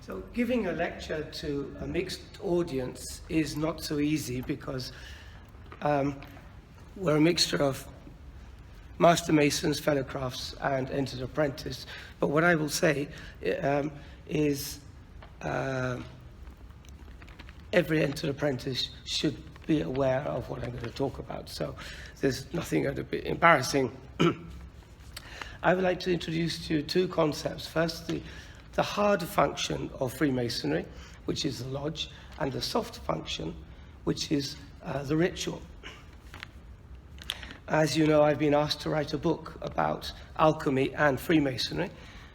So giving a lecture to a mixed audience is not so easy because we're a mixture of Master Masons, Fellow Crafts, and Entered Apprentice. But what I will say is every Entered Apprentice should be aware of what I'm going to talk about. So there's nothing going to be embarrassing. I would like to introduce to you two concepts. First, the hard function of Freemasonry, which is the lodge, and the soft function, which is the ritual. As you know, I've been asked to write a book about alchemy and Freemasonry,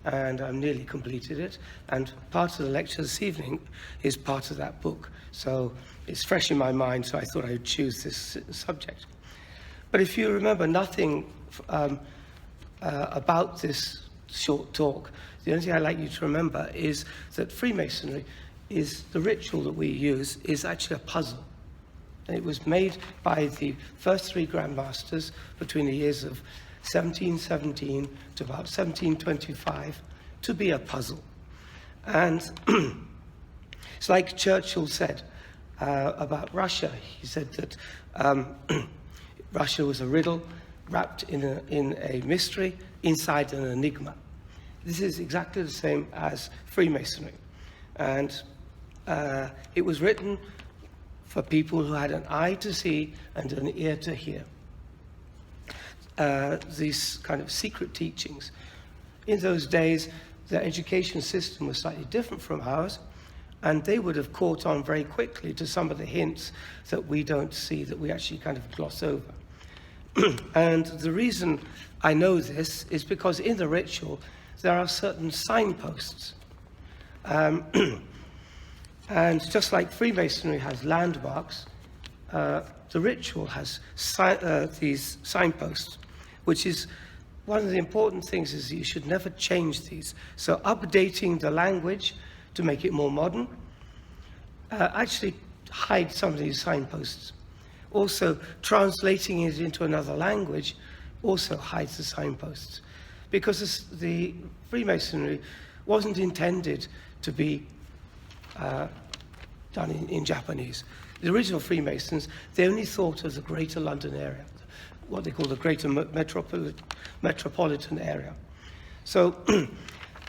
and I've nearly completed it. And part of the lecture this evening is part of that book. So it's fresh in my mind, so I thought I would choose this subject. But if you remember nothing about this short talk, the only thing I'd like you to remember is that Freemasonry is the ritual that we use is actually a puzzle. And it was made by the first three Grand Masters between the years of 1717 to about 1725 to be a puzzle. And it's like Churchill said about Russia. He said that Russia was a riddle wrapped in a mystery inside an enigma. This is exactly the same as Freemasonry. And it was written for people who had an eye to see and an ear to hear. These kind of secret teachings. In those days, the education system was slightly different from ours, and they would have caught on very quickly to some of the hints that we don't see, that we actually kind of gloss over. And the reason I know this is because in the ritual, there are certain signposts. And just like Freemasonry has landmarks, the ritual has these signposts, which is one of the important things is that you should never change these. So updating the language to make it more modern actually hides some of these signposts. Also, translating it into another language also hides the signposts, because the Freemasonry wasn't intended to be done in Japanese. The original Freemasons, they only thought of the Greater London area, what they call the Greater Metropolitan area. So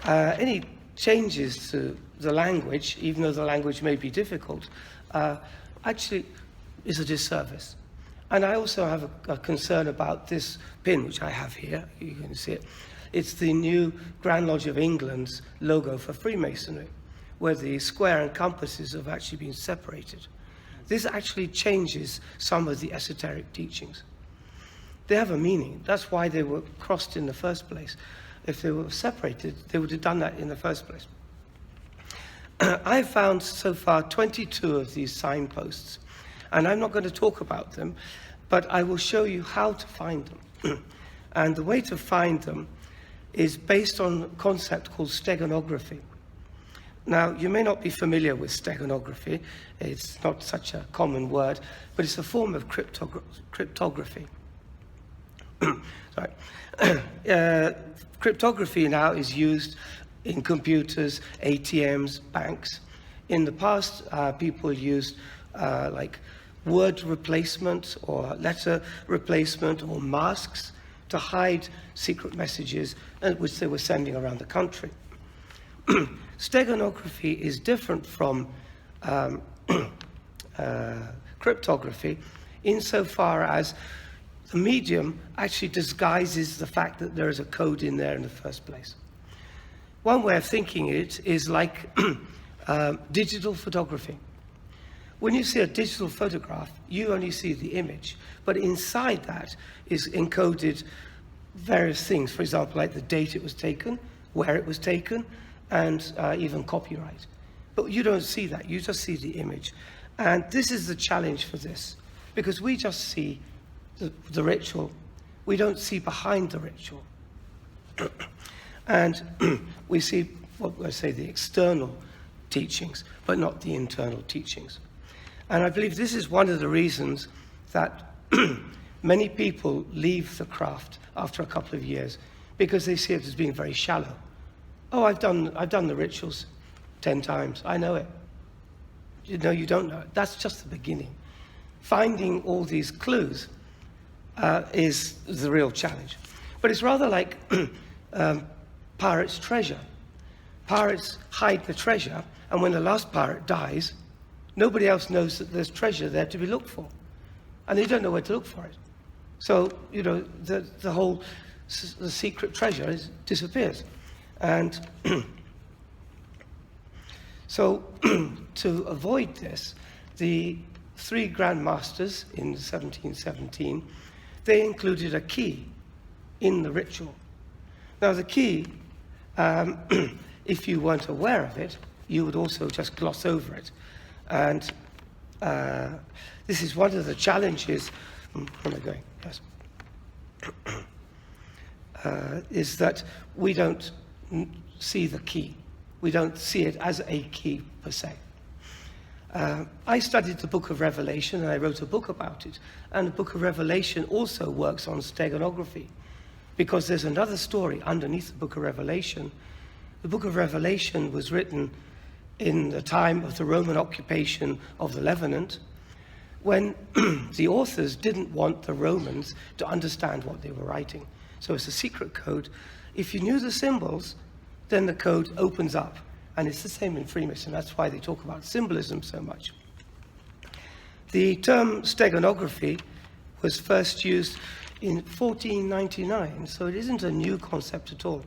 any changes to the language, even though the language may be difficult, actually is a disservice. And I also have a concern about this pin, which I have here. You can see it. It's the new Grand Lodge of England's logo for Freemasonry, where the square and compasses have actually been separated. This actually changes some of the esoteric teachings. They have a meaning. That's why they were crossed in the first place. If they were separated, they would have done that in the first place. I've found so far 22 of these signposts, and I'm not going to talk about them, but I will show you how to find them. And the way to find them is based on a concept called steganography. Now, you may not be familiar with steganography. It's not such a common word, but it's a form of cryptography. Sorry. Cryptography now is used in computers, ATMs, banks. In the past, people used like word replacement or letter replacement or masks to hide secret messages which they were sending around the country. Steganography is different from cryptography insofar as the medium actually disguises the fact that there is a code in there in the first place. One way of thinking it is like digital photography. When you see a digital photograph, you only see the image, but inside that is encoded various things. For example, like the date it was taken, where it was taken, and even copyright. But you don't see that, you just see the image. And this is the challenge for this, because we just see the ritual. We don't see behind the ritual. And we see, what I say, the external teachings, but not the internal teachings. And I believe this is one of the reasons that many people leave the craft after a couple of years, because they see it as being very shallow. Oh, I've done the rituals 10 times. I know it. You know, you don't know it. That's just the beginning. Finding all these clues is the real challenge. But it's rather like pirate's treasure. Pirates hide the treasure, and when the last pirate dies, nobody else knows that there's treasure there to be looked for. And they don't know where to look for it. So, you know, the whole the secret treasure disappears. And so to avoid this, the 3 Grand Masters in 1717, they included a key in the ritual. Now the key, if you weren't aware of it, you would also just gloss over it. And this is one of the challenges, where am I going? Yes. Is that we don't see the key. We don't see it as a key per se. I studied the Book of Revelation, and I wrote a book about it. And the Book of Revelation also works on steganography, because there's another story underneath the Book of Revelation. The Book of Revelation was written in the time of the Roman occupation of the Levant, when the authors didn't want the Romans to understand what they were writing. So it's a secret code. If you knew the symbols, then the code opens up. And it's the same in Freemason. That's why they talk about symbolism so much. The term steganography was first used in 1499, so it isn't a new concept at all,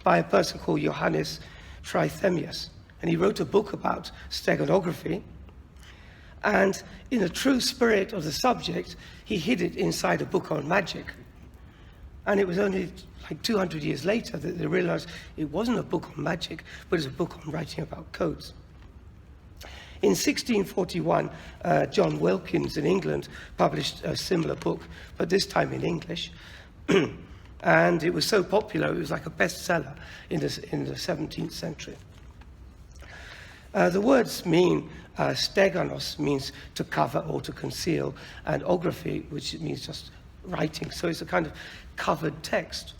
by a person called Johannes Trithemius. And he wrote a book about steganography. And in the true spirit of the subject, he hid it inside a book on magic. And it was only like 200 years later that they realized it wasn't a book on magic, but it's a book on writing about codes. In 1641, John Wilkins in England published a similar book, but this time in English. And it was so popular, it was like a bestseller in the 17th century. The words mean, steganos means to cover or to conceal, and ography, which means just writing. So it's a kind of covered text.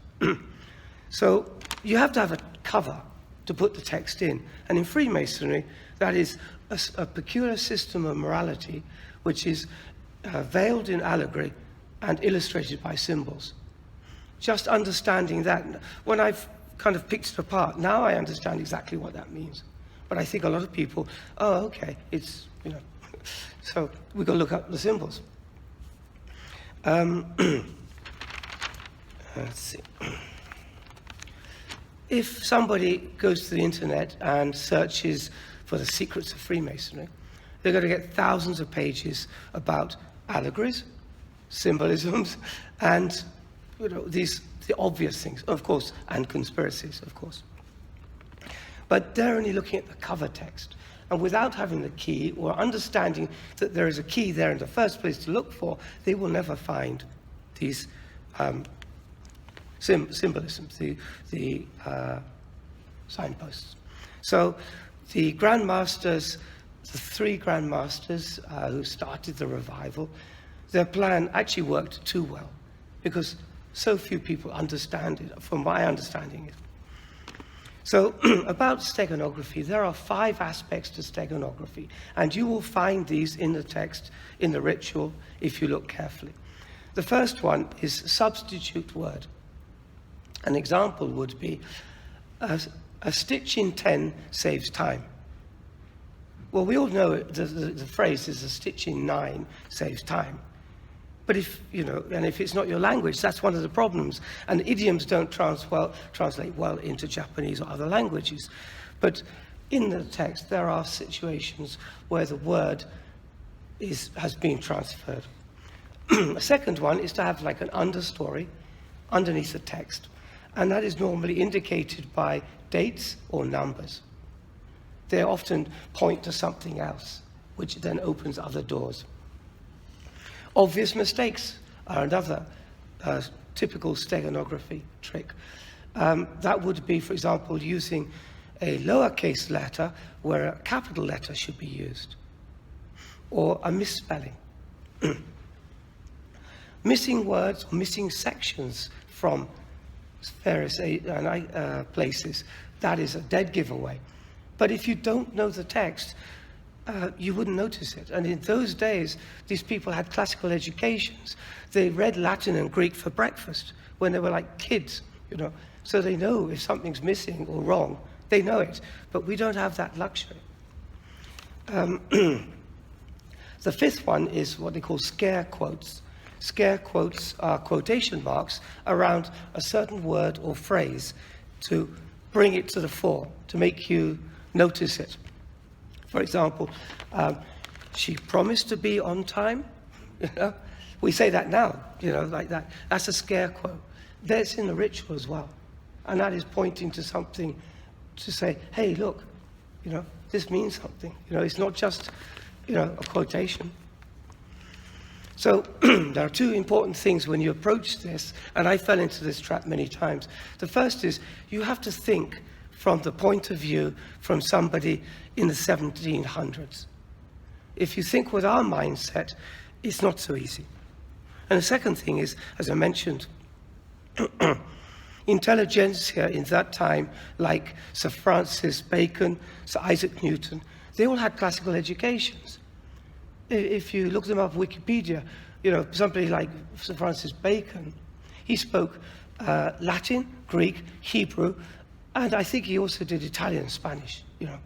So you have to have a cover to put the text in. And in Freemasonry, that is a peculiar system of morality which is veiled in allegory and illustrated by symbols. Just understanding that, when I've kind of picked it apart, now I understand exactly what that means. But I think a lot of people, oh, okay, it's, you know, so we've got to look up the symbols. Let's see. If somebody goes to the internet and searches for the secrets of Freemasonry, they're going to get thousands of pages about allegories, symbolisms, and, you know, the obvious things, of course, and conspiracies, of course. But they're only looking at the cover text. And without having the key or understanding that there is a key there in the first place to look for, they will never find these symbolisms, the signposts. So the Grand Masters, the 3 Grand Masters who started the revival, their plan actually worked too well, because so few people understand it, from my understanding it. So about steganography, there are 5 aspects to steganography, and you will find these in the text, in the ritual, if you look carefully. The first one is substitute word. An example would be, a stitch in 10 saves time. Well, we all know the phrase is a stitch in 9 saves time. But if, you know, and if it's not your language, that's one of the problems. And idioms don't translate well into Japanese or other languages. But in the text, there are situations where the word has been transferred. A second one is to have like an understory underneath the text. And that is normally indicated by dates or numbers. They often point to something else, which then opens other doors. Obvious mistakes are another typical steganography trick. That would be, for example, using a lowercase letter where a capital letter should be used, or a misspelling. Missing words or missing sections from various places, that is a dead giveaway. But if you don't know the text, you wouldn't notice it. And in those days, these people had classical educations. They read Latin and Greek for breakfast when they were like kids, you know. So they know if something's missing or wrong, they know it. But we don't have that luxury. The fifth one is what they call scare quotes. Scare quotes are quotation marks around a certain word or phrase to bring it to the fore, to make you notice it. For example, she promised to be on time. You know? We say that now, you know, like that. That's a scare quote. That's in the ritual as well. And that is pointing to something to say, hey, look, you know, this means something. You know, it's not just, you know, a quotation. So there are two important things when you approach this, and I fell into this trap many times. The first is you have to think from the point of view from somebody in the 1700s. If you think with our mindset, it's not so easy. And the second thing is, as I mentioned, intelligentsia in that time, like Sir Francis Bacon, Sir Isaac Newton, they all had classical educations. If you look them up on Wikipedia, you know, somebody like Sir Francis Bacon, he spoke Latin, Greek, Hebrew, and I think he also did Italian and Spanish, you know.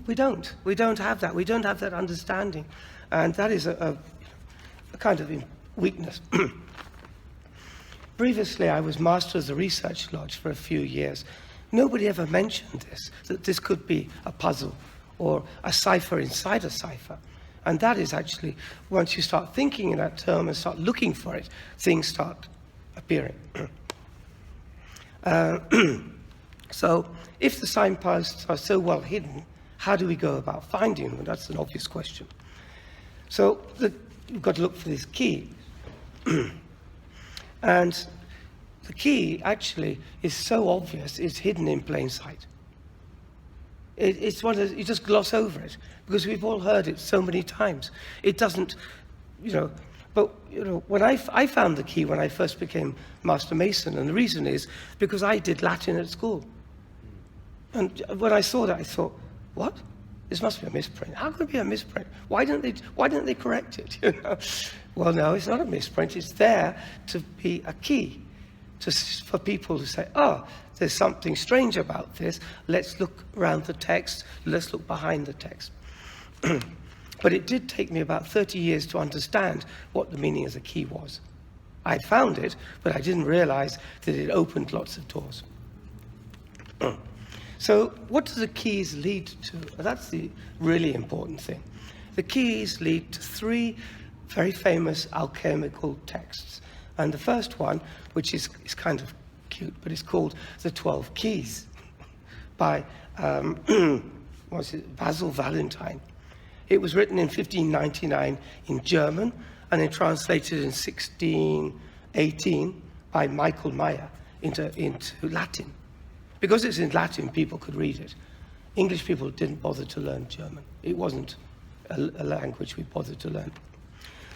We don't have that. We don't have that understanding. And that is a kind of weakness. Previously, I was master of the research lodge for a few years. Nobody ever mentioned this, that this could be a puzzle or a cipher inside a cipher. And that is actually, once you start thinking in that term and start looking for it, things start appearing. So if the signposts are so well hidden, how do we go about finding them? That's an obvious question. So you've got to look for this key. And the key actually is so obvious, it's hidden in plain sight. It's one of those, you just gloss over it because we've all heard it so many times. It doesn't, you know, but you know, when I found the key when I first became Master Mason, and the reason is because I did Latin at school. And when I saw that, I thought, what? This must be a misprint. How could it be a misprint? Why didn't they correct it? You know? Well, no, it's not a misprint. It's there to be a key for people to say, oh, there's something strange about this. Let's look around the text. Let's look behind the text. But it did take me about 30 years to understand what the meaning of the key was. I found it, but I didn't realize that it opened lots of doors. So what do the keys lead to? That's the really important thing. The keys lead to three very famous alchemical texts. And the first one, which is kind of cute, but it's called The 12 Keys by Basil Valentine. It was written in 1599 in German and then translated in 1618 by Michael Meyer into Latin. Because it's in Latin, people could read it. English people didn't bother to learn German. It wasn't a language we bothered to learn.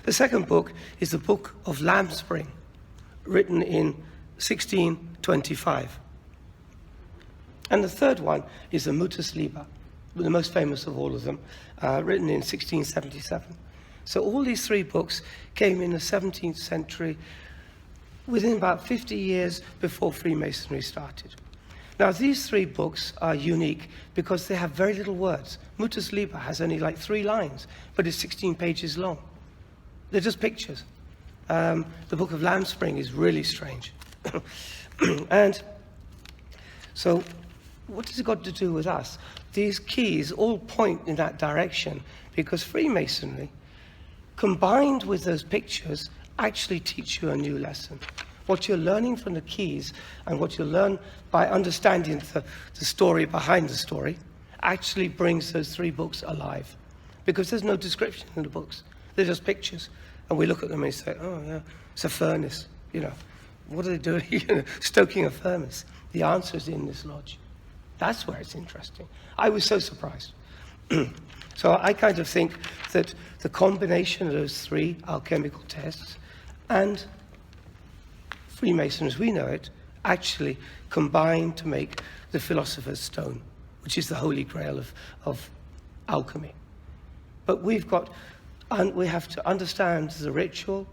The second book is the Book of Lambspring, written in 1625. And the third one is the Mutus Liber, the most famous of all of them, written in 1677. So all these three books came in the 17th century, within about 50 years before Freemasonry started. Now, these three books are unique because they have very little words. Mutus Liber has only like 3 lines, but it's 16 pages long. They're just pictures. The Book of Lambspring is really strange. And so what has it got to do with us? These keys all point in that direction because Freemasonry, combined with those pictures, actually teach you a new lesson. What you're learning from the keys and what you learn by understanding the story behind the story actually brings those 3 books alive. Because there's no description in the books. They're just pictures. And we look at them and say, oh, yeah, it's a furnace. You know, what are they doing? You know, stoking a furnace. The answer is in this lodge. That's where it's interesting. I was so surprised. So I kind of think that the combination of those 3 alchemical tests and Freemasonry as we know it actually combine to make the philosopher's stone, which is the holy grail of alchemy. But we have to understand the ritual,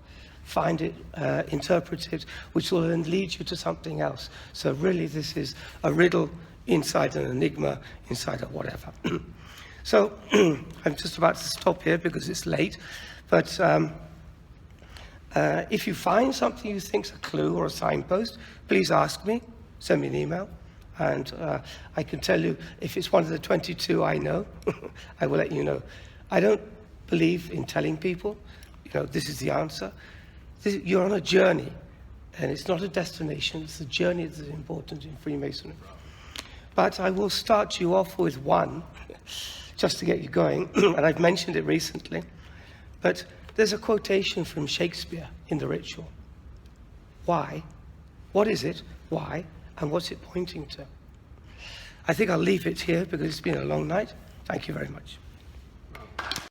find it, interpret it, which will then lead you to something else. So really this is a riddle inside an enigma, inside a whatever. So I'm just about to stop here because it's late, but if you find something you think is a clue or a signpost, please ask me, send me an email, and I can tell you if it's one of the 22 I know, I will let you know. I don't believe in telling people, this is the answer. You're on a journey, and it's not a destination, it's the journey that's important in Freemasonry. But I will start you off with one, just to get you going, and I've mentioned it recently, but there's a quotation from Shakespeare in the ritual. Why? What is it? Why? And what's it pointing to? I think I'll leave it here because it's been a long night. Thank you very much.